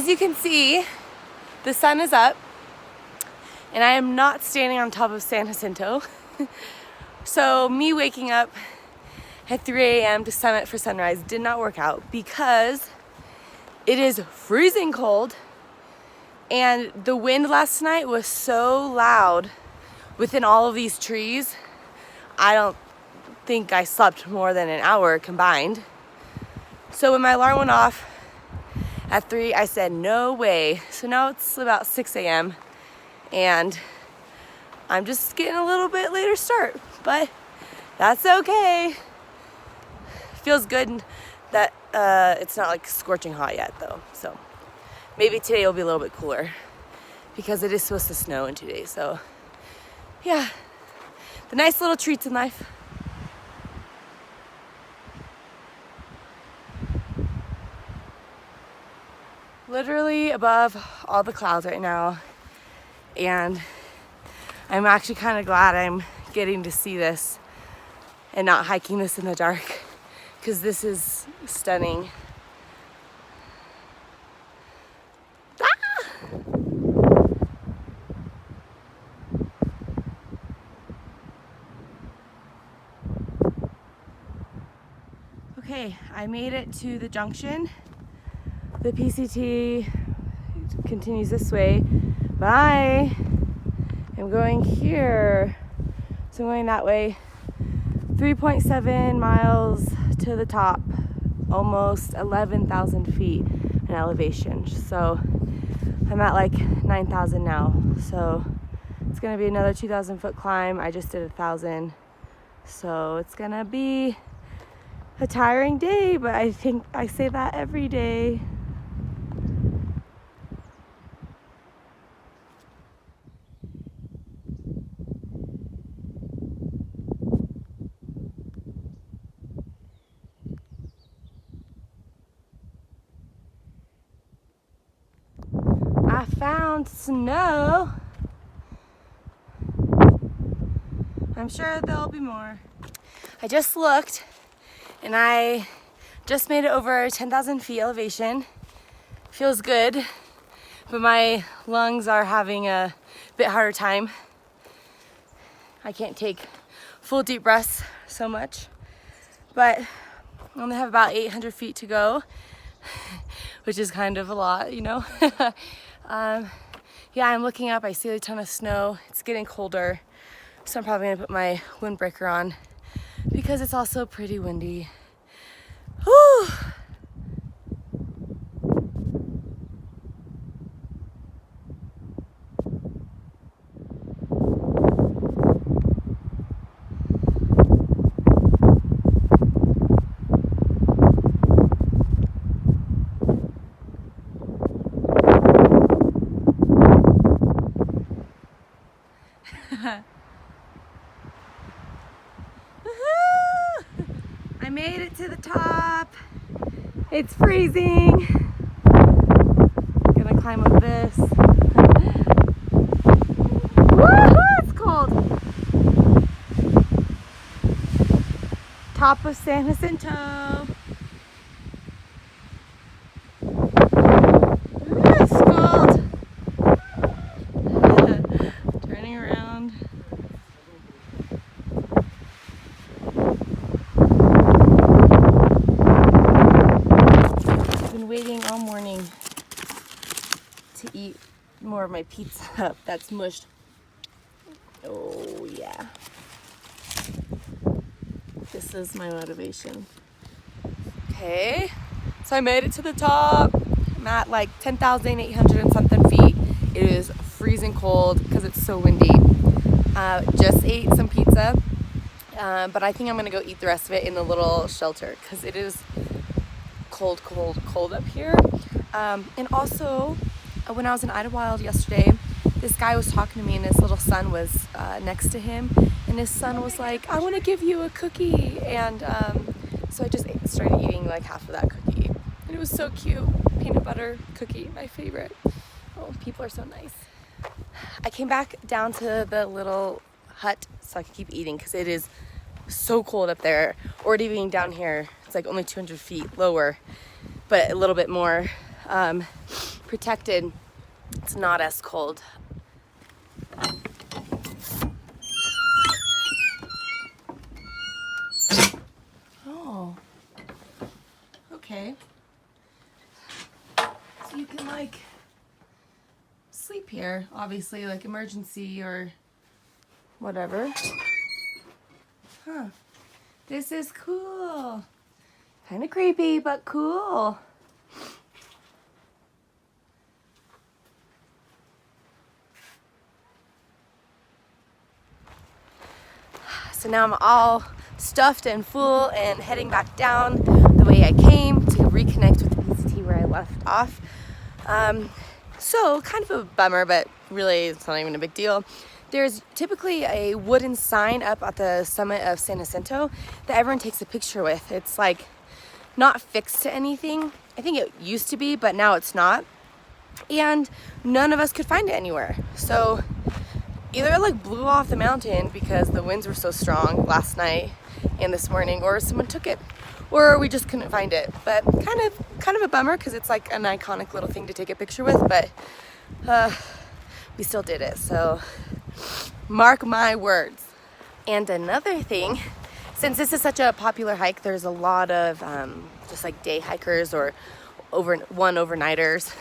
As you can see, the sun is up and I am not standing on top of San Jacinto. So me waking up at 3 a.m. to summit for sunrise did not work out because it is freezing cold and the wind last night was so loud within all of these trees. I don't think I slept more than an hour combined. So when my alarm went off at 3, I said, no way. So now it's about 6 a.m. and I'm just getting a little bit later start, but that's okay. Feels good that it's not like scorching hot yet though. So maybe today will be a little bit cooler because it is supposed to snow in 2 days. So yeah, the nice little treats in life. Literally above all the clouds right now, and I'm actually kind of glad I'm getting to see this and not hiking this in the dark because this is stunning. Ah! Okay, I made it to the junction. The PCT continues this way, but I am going here. So I'm going that way, 3.7 miles to the top, almost 11,000 feet in elevation. So I'm at like 9,000 now. So it's gonna be another 2,000 foot climb. I just did 1,000. So it's gonna be a tiring day, but I think I say that every day. I found snow. I'm sure there'll be more. I just looked and I just made it over 10,000 feet elevation. Feels good, but my lungs are having a bit harder time. I can't take full deep breaths so much, but I only have about 800 feet to go, which is kind of a lot, you know? Yeah, I'm looking up, I see a ton of snow. It's getting colder, so I'm probably gonna put my windbreaker on because it's also pretty windy. Whew. I made it to the top. It's freezing. I'm gonna climb up this. Woohoo, it's cold. Top of San Jacinto. It's cold. Turning around. Waiting all morning to eat more of my pizza that's mushed. Oh yeah. This is my motivation. Okay, so I made it to the top. I'm at like 10,800 and something feet. It is freezing cold because it's so windy. Just ate some pizza, but I think I'm gonna go eat the rest of it in the little shelter because it is cold up here. And also when I was in Idlewild yesterday, this guy was talking to me and his little son was next to him, and his son was like, I want to give you a cookie, and so I just started eating like half of that cookie, and it was so cute. Peanut butter cookie, my favorite. Oh, people are so nice. I came back down to the little hut so I could keep eating because it is so cold up there. Already being down here, it's like only 200 feet lower, but a little bit more. But protected, it's not as cold. Oh, okay. So you can like sleep here, obviously, like emergency or whatever. Huh. This is cool. Kind of creepy, but cool. So now I'm all stuffed and full and heading back down the way I came to reconnect with the PCT where I left off. So kind of a bummer, but really it's not even a big deal. There's typically a wooden sign up at the summit of San Jacinto that everyone takes a picture with. It's like not fixed to anything. I think it used to be, but now it's not. And none of us could find it anywhere. So either it like blew off the mountain because the winds were so strong last night and this morning, or someone took it, or we just couldn't find it. But kind of a bummer because it's like an iconic little thing to take a picture with, but we still did it. So mark my words. And another thing, since this is such a popular hike, there's a lot of just like day hikers or overnighters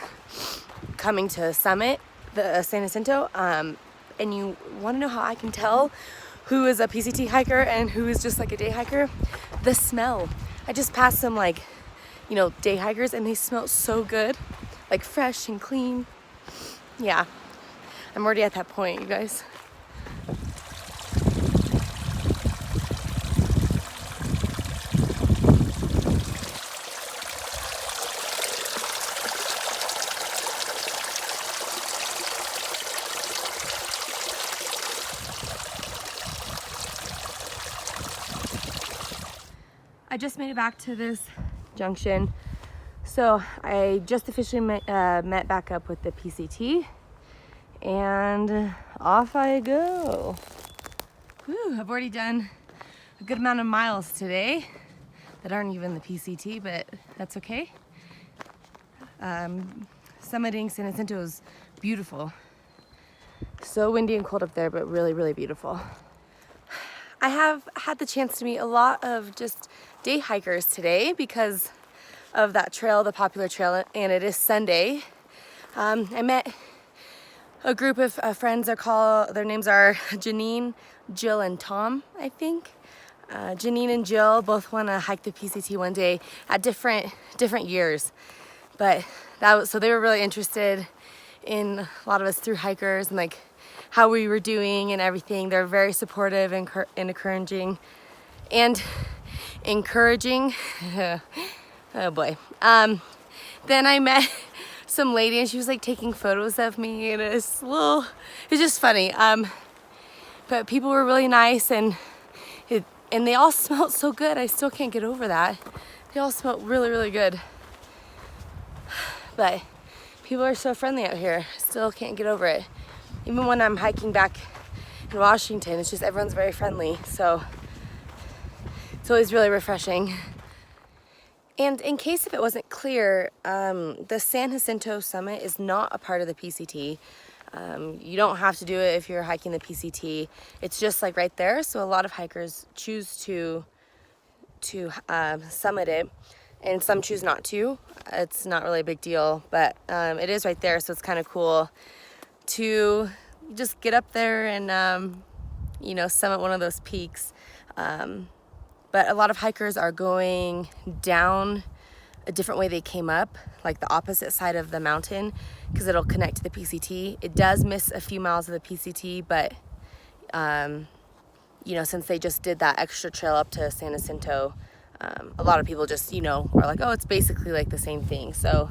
coming to summit the San Jacinto. And you want to know how I can tell who is a PCT hiker and who is just like a day hiker? The smell. I just passed some like, you know, day hikers and they smell so good, like fresh and clean. Yeah, I'm already at that point, you guys. I just made it back to this junction. So I just officially met back up with the PCT and off I go. Whew, I've already done a good amount of miles today that aren't even the PCT, but that's okay. Summiting San Jacinto is beautiful. So windy and cold up there, but really, really beautiful. I have had the chance to meet a lot of just day hikers today because of that trail, the popular trail, and it is Sunday. I met a group of friends. Their names are Janine, Jill, and Tom, I think. Janine and Jill both want to hike the PCT one day at different years, but so they were really interested in a lot of us thru hikers and like how we were doing and everything. They're very supportive and encouraging. Oh boy. Then I met some lady and she was like taking photos of me and it was just funny. But people were really nice and they all smelled so good. I still can't get over that. They all smelled really, really good. But people are so friendly out here. Still can't get over it. Even when I'm hiking back in Washington, it's just everyone's very friendly. So it's always really refreshing. And in case if it wasn't clear, the San Jacinto summit is not a part of the PCT. You don't have to do it if you're hiking the PCT. It's just like right there. So a lot of hikers choose to summit it, and some choose not to. It's not really a big deal, but it is right there. So it's kind of cool to just get up there and summit one of those peaks. But a lot of hikers are going down a different way they came up, like the opposite side of the mountain, because it'll connect to the PCT. It does miss a few miles of the PCT, but since they just did that extra trail up to San Jacinto, a lot of people just are like, oh, it's basically like the same thing. So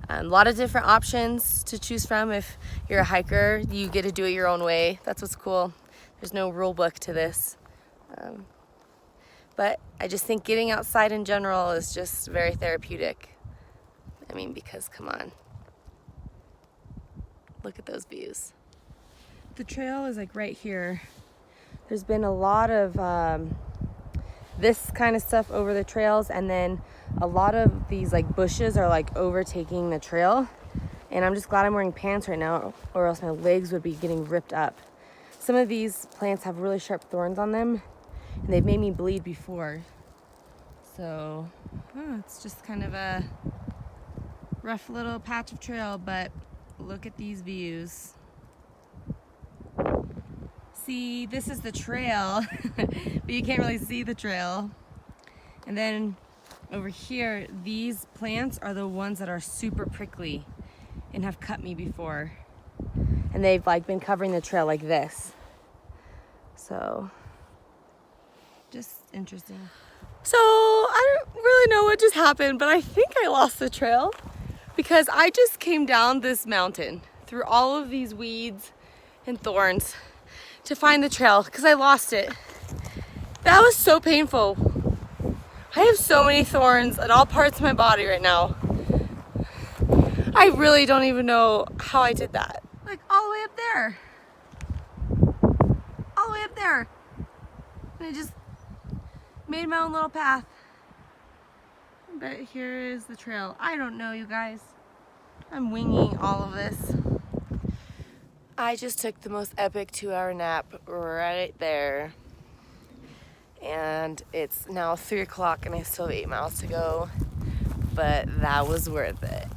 a lot of different options to choose from. If you're a hiker, you get to do it your own way. That's what's cool. There's no rule book to this. But I just think getting outside in general is just very therapeutic. I mean, because come on. Look at those views. The trail is like right here. There's been a lot of this kind of stuff over the trails, and then a lot of these like bushes are like overtaking the trail. And I'm just glad I'm wearing pants right now, or else my legs would be getting ripped up. Some of these plants have really sharp thorns on them, and they've made me bleed before. So it's just kind of a rough little patch of trail, but look at these views. See, this is the trail, but you can't really see the trail. And then over here, these plants are the ones that are super prickly and have cut me before. And they've like been covering the trail like this. So, just interesting. So, I don't really know what just happened, but I think I lost the trail because I just came down this mountain through all of these weeds and thorns to find the trail because I lost it. That was so painful. I have so many thorns at all parts of my body right now. I really don't even know how I did that. Like all the way up there. All the way up there. And I just made my own little path. But here is the trail. I don't know, you guys. I'm winging all of this. I just took the most epic 2-hour nap right there. And it's now 3 o'clock and I still have 8 miles to go. But that was worth it.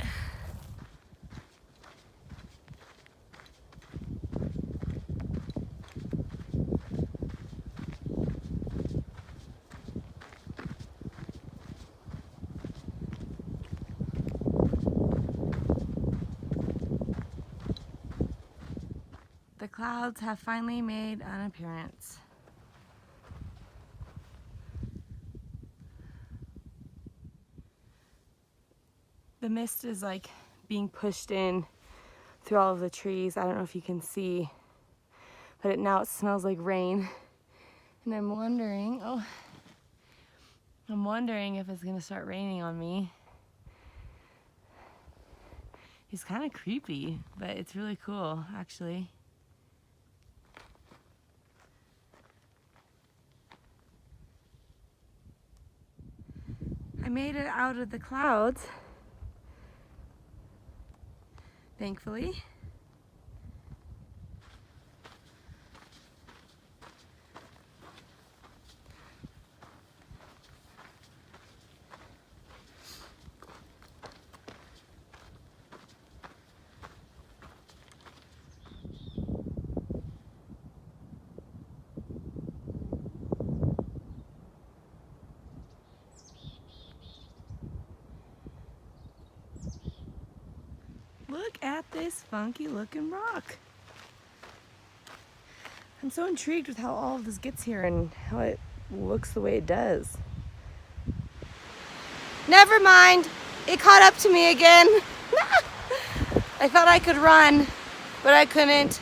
The clouds have finally made an appearance. The mist is like being pushed in through all of the trees. I don't know if you can see, but now it smells like rain. And I'm wondering if it's gonna start raining on me. It's kind of creepy, but it's really cool, actually. I made it out of the clouds, thankfully. Look at this funky looking rock. I'm so intrigued with how all of this gets here and how it looks the way it does. Never mind, it caught up to me again. I thought I could run, but I couldn't.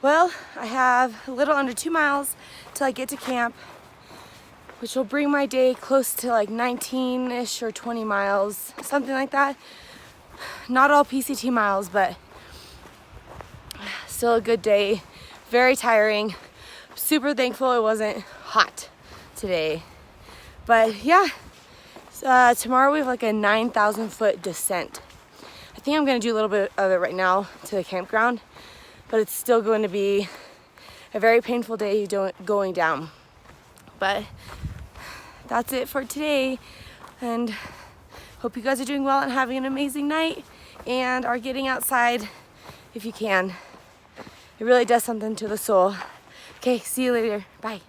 Well, I have a little under 2 miles till I get to camp, which will bring my day close to like 19-ish or 20 miles, something like that. Not all PCT miles, but still a good day. Very tiring. Super thankful it wasn't hot today. But yeah, tomorrow we have like a 9,000 foot descent. I think I'm gonna do a little bit of it right now to the campground, but it's still going to be a very painful day going down. But that's it for today, and hope you guys are doing well and having an amazing night and are getting outside if you can. It really does something to the soul. Okay, see you later. Bye.